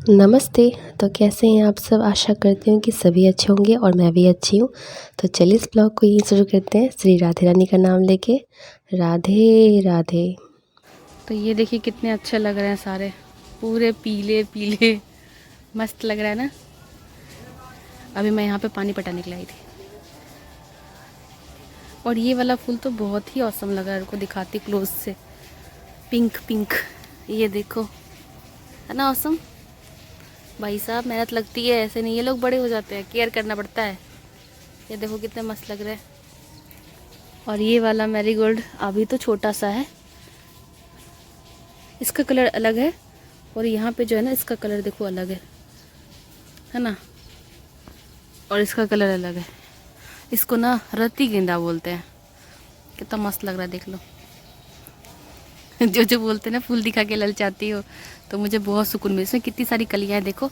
नमस्ते। तो कैसे हैं आप सब? आशा करती हूँ कि सभी अच्छे होंगे और मैं भी अच्छी हूँ। तो चलिए इस ब्लॉग को यहीं शुरू करते हैं श्री राधे रानी का नाम लेके। राधे राधे। तो ये देखिए कितने अच्छे लग रहे हैं सारे, पूरे पीले पीले। मस्त लग रहा है ना। अभी मैं यहाँ पे पानी पटाने के लिए आई थी और ये वाला फूल तो बहुत ही औसम लगा है। उनको दिखाती क्लोज से। पिंक पिंक, ये देखो, है ना औसम। भाई साहब मेहनत लगती है, ऐसे नहीं ये लोग बड़े हो जाते हैं, केयर करना पड़ता है। ये देखो कितने मस्त लग रहे हैं। और ये वाला मैरीगोल्ड अभी तो छोटा सा है, इसका कलर अलग है। और यहाँ पे जो है ना, इसका कलर देखो अलग है ना। और इसका कलर अलग है। इसको ना रत्ती गेंदा बोलते हैं। कितना मस्त लग रहा है, देख लो। जो जो बोलते हैं ना फूल दिखा के ललचाती हो, तो मुझे बहुत सुकून मिलता है। इसमें कितनी सारी कलियां हैं देखो।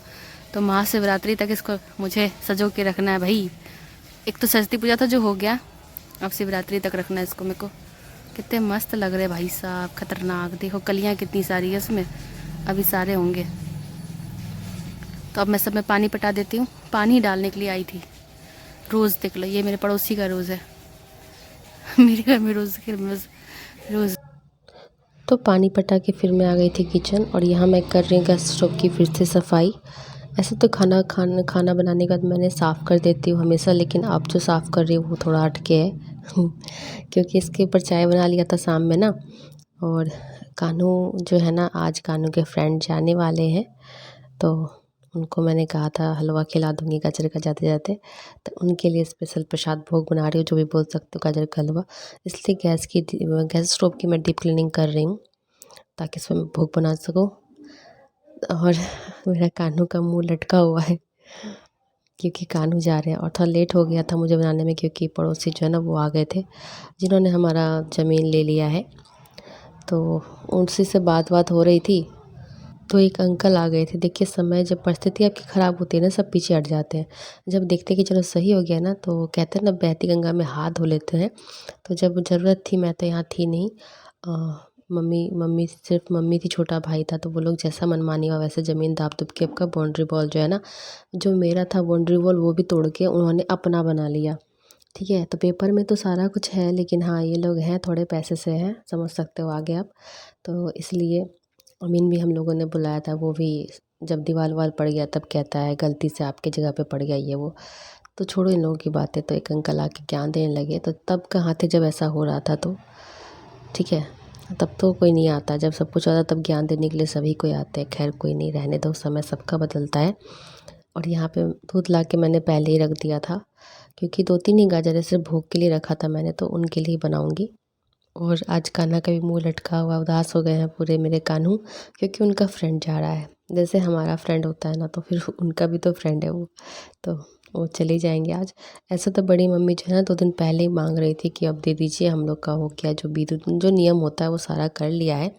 तो महाशिवरात्रि तक इसको मुझे सजो के रखना है भाई। एक तो सरस्वती पूजा था जो हो गया, अब शिवरात्रि तक रखना है इसको मेरे को। कितने मस्त लग रहे हैं भाई साहब, खतरनाक। देखो कलियां कितनी सारी है इसमें, अभी सारे होंगे। तो अब मैं सब में पानी पटा देती हूँ। पानी डालने के लिए आई थी। रोज़ देख लो, ये मेरे पड़ोसी का रोज़ है। मेरे घर में रोज़ के रोज़ रोज़। तो पानी पटा के फिर मैं आ गई थी किचन और यहाँ मैं कर रही हूँ गैस स्टोव की फिर से सफाई। ऐसे तो खाना बनाने के बाद मैंने साफ़ कर देती हूँ हमेशा, लेकिन आप जो साफ़ कर रही हूँ वो थोड़ा हटके है क्योंकि इसके ऊपर चाय बना लिया था शाम में ना। और कान्हू जो है ना, आज कान्हू के फ्रेंड जाने वाले हैं, तो उनको मैंने कहा था हलवा खिला दूँगी गाजर का जाते जाते। तो उनके लिए स्पेशल प्रसाद भोग बना रही हूँ, जो भी बोल सकते हो, गाजर का हलवा। इसलिए गैस स्टोव की मैं डीप क्लीनिंग कर रही हूँ ताकि इसमें मैं भोग बना सकूँ। और मेरा कान्हू का मुँह लटका हुआ है क्योंकि कान्हू जा रहे हैं और थोड़ा लेट हो गया था मुझे बनाने में, क्योंकि पड़ोसी जो है ना वो आ गए थे जिन्होंने हमारा ज़मीन ले लिया है। तो उनसे से बात हो रही थी, तो एक अंकल आ गए थे। देखिए समय जब परिस्थिति आपकी ख़राब होती है ना, सब पीछे हट जाते हैं। जब देखते हैं कि चलो सही हो गया ना, तो कहते हैं ना बहती गंगा में हाथ धो लेते हैं। तो जब ज़रूरत थी, मैं तो यहाँ थी नहीं, मम्मी मम्मी सिर्फ मम्मी थी, छोटा भाई था, तो वो लोग जैसा मनमानी हुआ वैसे ज़मीन दाब दुब के आपका बाउंड्री वॉल जो है ना, जो मेरा था बाउंड्री वॉल, वो भी तोड़ के उन्होंने अपना बना लिया। ठीक है, तो पेपर में तो सारा कुछ है, लेकिन हाँ ये लोग हैं थोड़े पैसे से हैं, समझ सकते हो आगे आप। तो इसलिए अमीन भी हम लोगों ने बुलाया था, वो भी जब दीवार वाल पड़ गया तब कहता है गलती से आपकी जगह पे पड़ गया ये वो। तो छोड़ो इन लोगों की बातें। तो एक अंकल आके ज्ञान देने लगे, तो तब कहाँ थे जब ऐसा हो रहा था? तो ठीक है, तब तो कोई नहीं आता, जब सब कुछ होता तब ज्ञान देने के लिए सभी कोई आते हैं। खैर कोई नहीं, रहने दो, समय सबका बदलता है। और यहाँ पे दूध ला के मैंने पहले ही रख दिया था, क्योंकि 2-3 ही गाजर है, सिर्फ भोग के लिए रखा था मैंने, तो उनके लिए ही बनाऊँगी। और आज कान्हा का भी मुँह लटका हुआ, उदास हो गए हैं पूरे मेरे कान्हू, क्योंकि उनका फ्रेंड जा रहा है। जैसे हमारा फ्रेंड होता है ना, तो फिर उनका भी तो फ्रेंड है वो, तो वो चले जाएँगे आज। ऐसा तो बड़ी मम्मी जो है ना 2 दिन पहले ही माँग रही थी कि अब दे दीजिए, हम लोग का हो गया, जो नियम होता है वो सारा कर लिया है।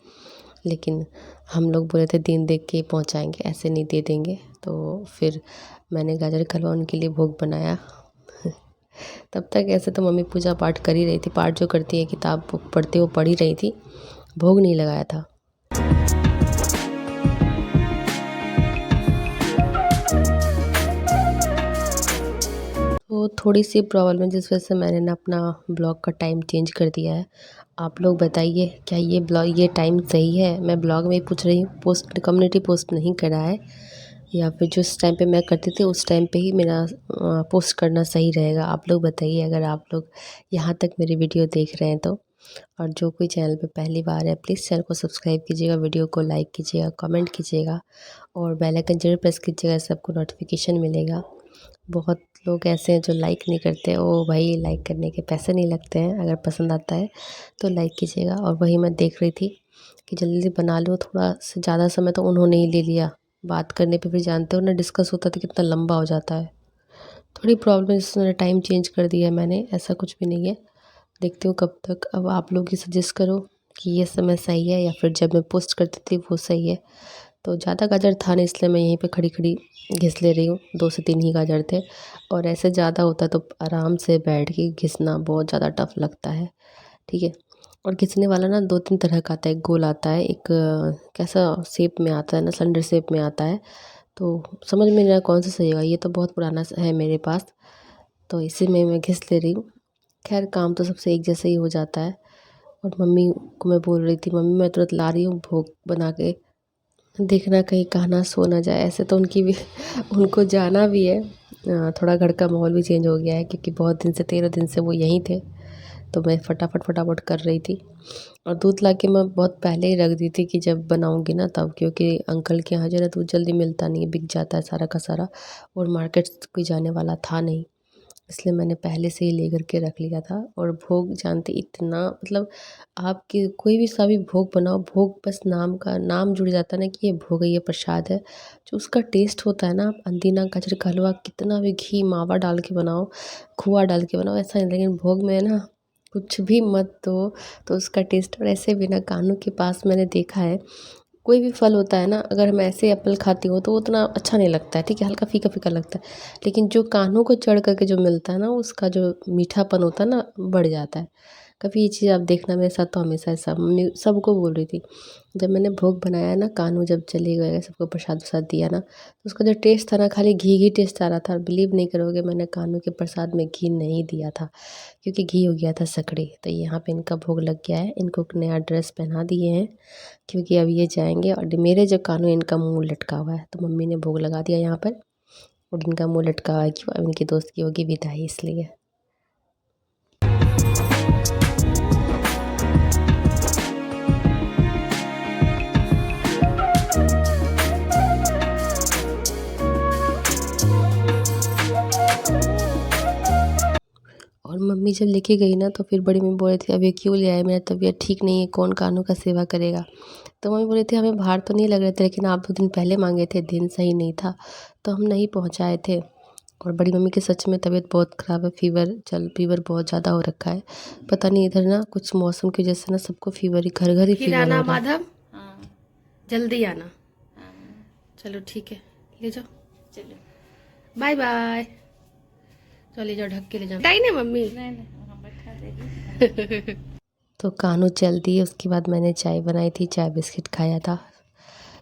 लेकिन हम लोग बोले थे दिन देख के ही पहुँचाएँगे, ऐसे नहीं दे देंगे। तो फिर मैंने गाजर का हलवा उनके लिए भोग बनाया। तब तक ऐसे तो मम्मी पूजा पाठ कर ही रही थी, पाठ जो करती है किताब पढ़ती वो पढ़ ही रही थी, भोग नहीं लगाया था। तो थोड़ी सी प्रॉब्लम है जिस वजह से मैंने ना अपना ब्लॉग का टाइम चेंज कर दिया है। आप लोग बताइए क्या ये टाइम सही है? मैं ब्लॉग में ही पूछ रही हूँ, पोस्ट कम्युनिटी पोस्ट नहीं करा है, या फिर जिस टाइम पे मैं करती थी उस टाइम पे ही मेरा पोस्ट करना सही रहेगा? आप लोग बताइए, अगर आप लोग यहाँ तक मेरी वीडियो देख रहे हैं तो। और जो कोई चैनल पे पहली बार है, प्लीज़ चैनल को सब्सक्राइब कीजिएगा, वीडियो को लाइक कीजिएगा, कमेंट कीजिएगा और बेल आइकन ज़रूर प्रेस कीजिएगा, सबको नोटिफिकेशन मिलेगा। बहुत लोग ऐसे हैं जो लाइक नहीं करते। ओ भाई, लाइक करने के पैसे नहीं लगते हैं, अगर पसंद आता है तो लाइक कीजिएगा। और वही मैं देख रही थी कि जल्दी बना लो, थोड़ा से ज़्यादा समय तो उन्होंने ही ले लिया। बात करने पे भी जानते हो ना, डिस्कस होता तो कितना लंबा हो जाता है। थोड़ी प्रॉब्लम, इसमें टाइम चेंज कर दिया है मैंने, ऐसा कुछ भी नहीं है। देखती हूँ कब तक। अब आप लोग ही सजेस्ट करो कि ये समय सही है या फिर जब मैं पोस्ट करती थी वो सही है। तो ज़्यादा गाजर था नहीं, इसलिए मैं यहीं पे खड़ी खड़ी घिस ले रही हूँ। 2 से 3 ही गाजर थे, और ऐसे ज़्यादा होता तो आराम से बैठ के घिसना बहुत ज़्यादा टफ लगता है। ठीक है, और घिसने वाला ना 2-3 तरह का आता है। एक गोल आता है, एक कैसा शेप में आता है ना, सिलेंडर शेप में आता है। तो समझ में नहीं रहा कौन सा सही होगा, ये तो बहुत पुराना है मेरे पास, तो इसी में मैं घिस ले रही हूँ। खैर काम तो सबसे एक जैसा ही हो जाता है। और मम्मी को मैं बोल रही थी, मम्मी मैं तुरंत ला रही हूँ भोग बना के, देखना कहीं कहना सो ना जाए। ऐसे तो उनकी भी उनको जाना भी है, थोड़ा घर का माहौल भी चेंज हो गया है क्योंकि बहुत दिन से 13 दिन से वो यहीं थे, तो मैं फटाफट कर रही थी। और दूध ला के मैं बहुत पहले ही रख दी थी कि जब बनाऊंगी ना तब, क्योंकि अंकल के यहाँ जो है दूध जल्दी मिलता नहीं है, बिक जाता है सारा का सारा, और मार्केट कोई जाने वाला था नहीं, इसलिए मैंने पहले से ही ले कर के रख लिया था। और भोग जानते इतना मतलब, आपके कोई भी सा भी भोग बनाओ, भोग बस नाम का नाम जुड़ जाता है ना कि ये भोग है, ये प्रसाद है, जो उसका टेस्ट होता है ना, आप अंदीना गाजर का हलवा कितना भी घी मावा डाल के बनाओ, खोआ डाल के बनाओ, ऐसा नहीं, लेकिन भोग में है ना कुछ भी मत दो तो उसका टेस्ट। और ऐसे बिना कानों के पास मैंने देखा है, कोई भी फल होता है ना, अगर हम ऐसे एप्पल खाती हूँ तो वो उतना अच्छा नहीं लगता है, ठीक है, हल्का फीका फीका लगता है, लेकिन जो कानों को चढ़ करके जो मिलता है ना, उसका जो मीठापन होता है ना बढ़ जाता है। कभी ये चीज़ आप देखना, मेरे साथ तो हमेशा ऐसा, मम्मी सबको बोल रही थी, जब मैंने भोग बनाया ना, कानू जब चले गए सबको प्रसाद वसाद दिया ना, तो उसका जो टेस्ट था ना, खाली घी घी टेस्ट आ रहा था। और बिलीव नहीं करोगे, मैंने कानू के प्रसाद में घी नहीं दिया था क्योंकि घी हो गया था सकड़ी। तो यहाँ पे इनका भोग लग गया है, इनको एक नया ड्रेस पहना दिए हैं क्योंकि अब ये जाएंगे। और मेरे जो कानू इनका मुंह लटका हुआ है, तो मम्मी ने भोग लगा दिया यहाँ पर, और इनका मुंह लटका हुआ है क्यों, अब इनकी दोस्त की होगी विदाई इसलिए। और मम्मी जब लेके गई ना, तो फिर बड़ी मम्मी बोल रही थी, अब ये क्यों ले आए, मेरा तबीयत ठीक नहीं है, कौन कानों का सेवा करेगा। तो मम्मी बोल रही थी, हमें बाहर तो नहीं लग रहे थे, लेकिन आप 2 दिन पहले मांगे थे, दिन सही नहीं था तो हम नहीं पहुँचाए थे। और बड़ी मम्मी की सच में तबीयत बहुत ख़राब है, फीवर बहुत ज़्यादा हो रखा है। पता नहीं इधर ना कुछ मौसम की वजह से ना सबको फीवर ही, घर घर ही फिर फीवर आना हो रहा है। माधव, जल्दी आना। चलो ठीक है, ले जाओ, चलो बाय बाय। चलो ले जाओ, ढक के ले जाओ, नहीं ना मम्मी। नहीं हम बैठा देगी। तो कानू चल दिए, उसके बाद मैंने चाय बनाई थी, चाय बिस्किट खाया था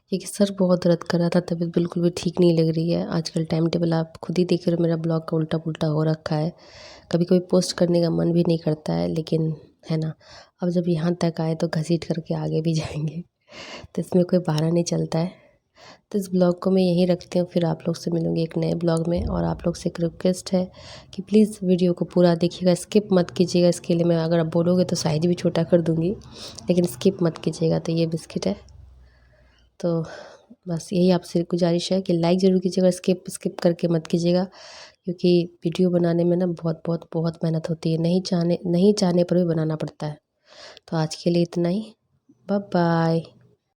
क्योंकि सर बहुत दर्द कर रहा था, तबीयत बिल्कुल भी ठीक नहीं लग रही है। आजकल टाइम टेबल आप खुद ही देख रहे हो, मेरा ब्लॉग का उल्टा पुल्टा हो रखा है, कभी कभी पोस्ट करने का मन भी नहीं करता है, लेकिन है ना, अब जब यहाँ तक आए तो घसीट करके आगे भी जाएंगे, तो इसमें कोई बहाना नहीं चलता है। तो इस ब्लॉग को मैं यहीं रखती हूँ, फिर आप लोग से मिलूँगी एक नए ब्लॉग में। और आप लोग से एक रिक्वेस्ट है कि प्लीज़ वीडियो को पूरा देखिएगा, स्किप मत कीजिएगा। इसके लिए मैं, अगर आप बोलोगे तो साइज़ भी छोटा कर दूँगी, लेकिन स्किप मत कीजिएगा। तो ये बिस्किट है, तो बस यही आपसे गुजारिश है कि लाइक ज़रूर कीजिएगा, स्किप स्किप करके मत कीजिएगा, क्योंकि वीडियो बनाने में ना बहुत बहुत बहुत मेहनत होती है, नहीं चाहने पर भी बनाना पड़ता है। तो आज के लिए इतना ही, बाय बाय।